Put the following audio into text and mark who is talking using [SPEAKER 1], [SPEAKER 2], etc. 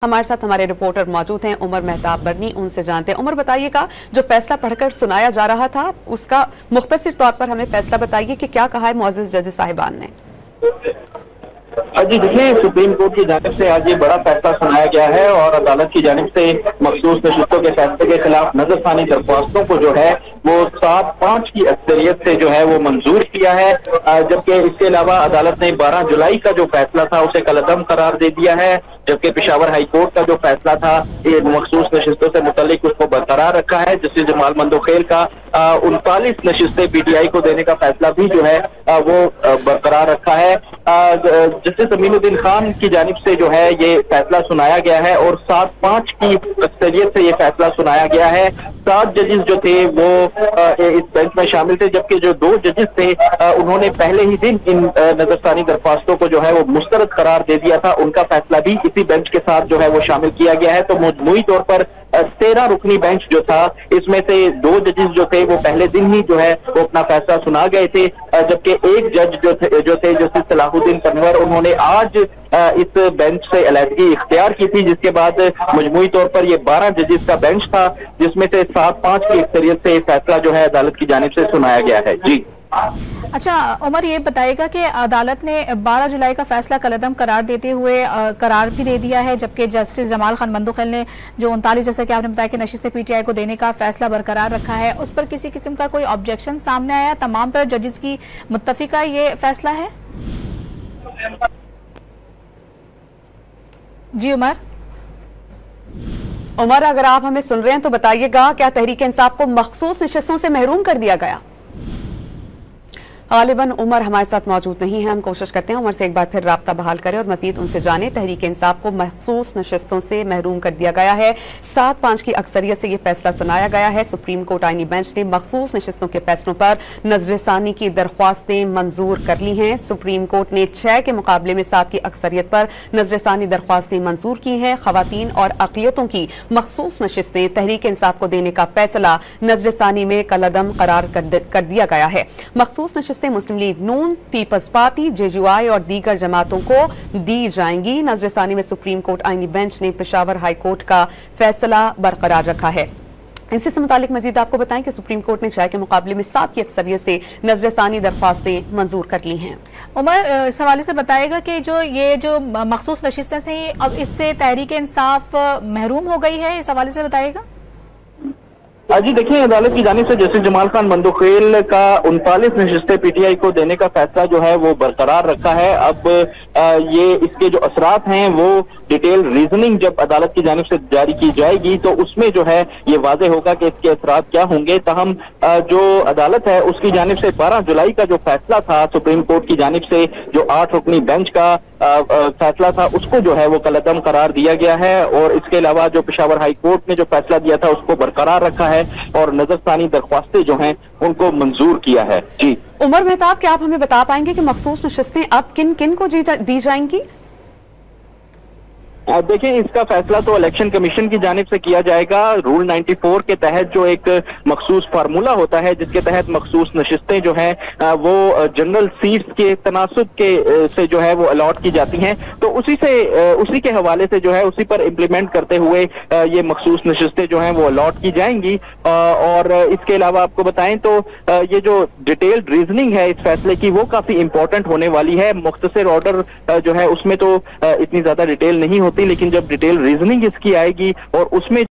[SPEAKER 1] हमारे साथ हमारे रिपोर्टर मौजूद हैं उमर मेहताब बरनी, उनसे जानते हैं। उमर, बताइएगा, जो फैसला पढ़कर सुनाया जा रहा था उसका मुख्तसर तौर पर हमें फैसला बताइए कि क्या कहा है मुअज़्ज़िज़ जज साहिबान ने।
[SPEAKER 2] जी देखिए, सुप्रीम कोर्ट की जानिब से आज ये बड़ा फैसला सुनाया गया है और अदालत की जानिब से मखसूस नशिस्तों के फैसले के खिलाफ नजरसानी दरख्वास्तों को जो है वो 7-5 की अक्सरियत से जो है वो मंजूर किया है। जबकि इसके अलावा अदालत ने 12 जुलाई का जो फैसला था उसे कलअदम करार दे दिया है, जबकि पेशावर हाई कोर्ट का जो फैसला था ये मखसूस नशिस्तों से मुतल्लिक उसको बरकरार रखा है। जस्टिस जमाल मंदोखेल का 39 नशिस्तें पीटीआई को देने का फैसला भी जो है वो बरकरार रखा है। जस्टिस अमीनुद्दीन खान की जानिब से जो है ये फैसला सुनाया गया है और 7-5 की अक्सरियत से ये फैसला सुनाया गया है। 7 जजेस जो थे वो इस बेंच में शामिल थे, जबकि जो 2 जजेस थे उन्होंने पहले ही दिन इन नजरसानी दरख्वास्तों को जो है वो मुस्तरद करार दे दिया था। उनका फैसला भी इसी बेंच के साथ जो है वो शामिल किया गया है। तो मजमूई तौर पर 13 रुकनी बेंच जो था, इसमें से 2 जजेस जो थे वो पहले दिन ही जो है वो अपना फैसला सुना गए थे, जबकि एक जज जो थे जस्टिस सलाहुद्दीन तनवर, उन्होंने आज इस बेंच से अलहदगी इख्तियार की थी, जिसके बाद मजमूई तौर पर ये 12 जजेस का बेंच था, जिसमें से 7-5 की अक्सरियत से फैसला जो है अदालत की जानिब से सुनाया गया है। जी
[SPEAKER 3] अच्छा उमर, ये बताएगा कि अदालत ने 12 जुलाई का फैसला कलअदम करार देते हुए करार भी दे दिया है, जबकि जस्टिस जमाल खान मंदोखेल ने जो 39, जैसा कि आपने बताया कि नशिस्तें पीटीआई को देने का फैसला बरकरार रखा है, उस पर किसी किस्म का कोई ऑब्जेक्शन सामने आया? तमाम तर जजेस की मुत्तफिका ये फैसला है? जी उमर,
[SPEAKER 1] अगर आप हमें सुन रहे हैं तो बताइएगा, क्या तहरीक इंसाफ को मखसूस नशिस्तों से महरूम कर दिया गया? गालिबन उमर हमारे साथ मौजूद नहीं है। हम कोशिश करते हैं उमर से एक बार फिर राब्ता बहाल करें और मजीद उनसे जाने। तहरीक इंसाफ को मखसूस नशिस्तों से महरूम कर दिया गया है। 7-5 की अक्सरियत से यह फैसला सुनाया गया है। सुप्रीम कोर्ट आईनी बेंच ने मखसूस नशिस्तों के फैसलों पर नजरसानी की दरख्वास्तें मंजूर कर ली हैं। सुप्रीम कोर्ट ने 6 के मुकाबले में 7 की अक्सरियत पर नजरसानी दरख्वास्तें मंजूर की हैं। खवातीन और अक़लियतों की मखसूस नशिस्तें तहरीक इंसाफ को देने का फैसला नजरसानी में कलअदम करार कर दिया गया है। मखसूस नशिस्तें मुस्लिम लीग नून, पीपल्स पार्टी, जेयूआई और दीगर जमातों को दी जाएंगी। नजरसानी में सुप्रीम कोर्ट आईनी बेंच ने पेशावर हाई कोर्ट का फैसला बरकरार रखा है। इससे मुतालिक मजीद आपको बताएं कि सुप्रीम कोर्ट ने 6 के मुकाबले में 7 की अक्सरियत से नजरसानी दरख्वास्तें मंजूर कर ली हैं।
[SPEAKER 3] उमर, इस हवाले से बताएगा कि जो मखसूस नशिस्तें थी, अब इससे तहरीक इंसाफ महरूम हो गई है, इस हवाले से बताएगा।
[SPEAKER 2] जी देखिए, अदालत की जानिब से जस्टिस जमाल खान मंदोखेल का 39 नशिस्तें पीटीआई को देने का फैसला जो है वो बरकरार रखा है। अब ये इसके जो असरात हैं वो डिटेल रीजनिंग जब अदालत की जानिब से जारी की जाएगी तो उसमें जो है ये वाज़ेह होगा कि इसके असरात क्या होंगे। तहम जो अदालत है उसकी जानिब से 12 जुलाई का जो फैसला था सुप्रीम कोर्ट की जानिब से, जो 8 रुकनी बेंच का फैसला था, उसको जो है वो कलअदम करार दिया गया है और इसके अलावा जो पेशावर हाई कोर्ट ने जो फैसला दिया था उसको बरकरार रखा है और नजरसानी दरख्वास्तें जो हैं उनको मंजूर किया है। जी
[SPEAKER 1] उमर मेहताब, क्या आप हमें बता पाएंगे कि मखसूस नशिस्तें अब किन किन को दी जाएंगी?
[SPEAKER 2] देखिए, इसका फैसला तो इलेक्शन कमीशन की जानिब से किया जाएगा। रूल 94 के तहत जो एक मखसूस फार्मूला होता है जिसके तहत मखसूस नशिस्तें जो हैं वो जनरल सीट्स के तनासुब के से जो है वो अलॉट की जाती हैं, तो उसी के हवाले से जो है उसी पर इम्प्लीमेंट करते हुए ये मखसूस नशिस्तें जो हैं वो अलॉट की जाएंगी। और इसके अलावा आपको बताएं तो ये जो डिटेल्ड रीजनिंग है इस फैसले की वो काफी इंपॉर्टेंट होने वाली है। मुख्तसर ऑर्डर जो है उसमें तो इतनी ज्यादा डिटेल नहीं होती, लेकिन जब डिटेल रीजनिंग इसकी आएगी और उसमें